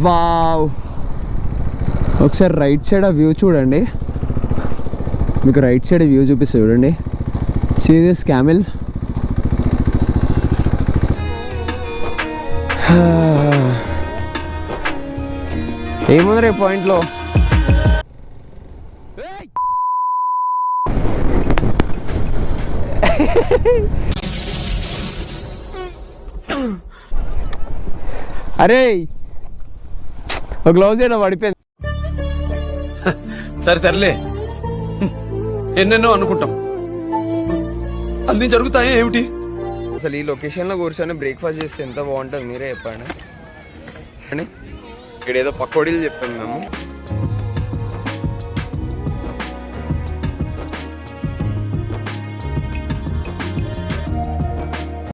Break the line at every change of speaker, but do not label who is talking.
Wow, ఒకసారి right side ఆ view చూడండి. మీకు రైట్ సైడ్ వ్యూ చూపిస్తే చూడండి. See this camel. ఏముంది రే పాయింట్లో? అరే ఒక గ్లౌజ్ ఏదో పడిపోయింది.
సరే తరలే, ఎన్నెన్నో అనుకుంటాం, అన్ని జరుగుతాయి ఏమిటి?
అసలు ఈ లొకేషన్లో కూర్చొని బ్రేక్ఫాస్ట్ చేస్తే ఎంత బాగుంటుంది మీరే చెప్పండి. ఇక్కడ ఏదో పకోడీలు చెప్పాము మేము.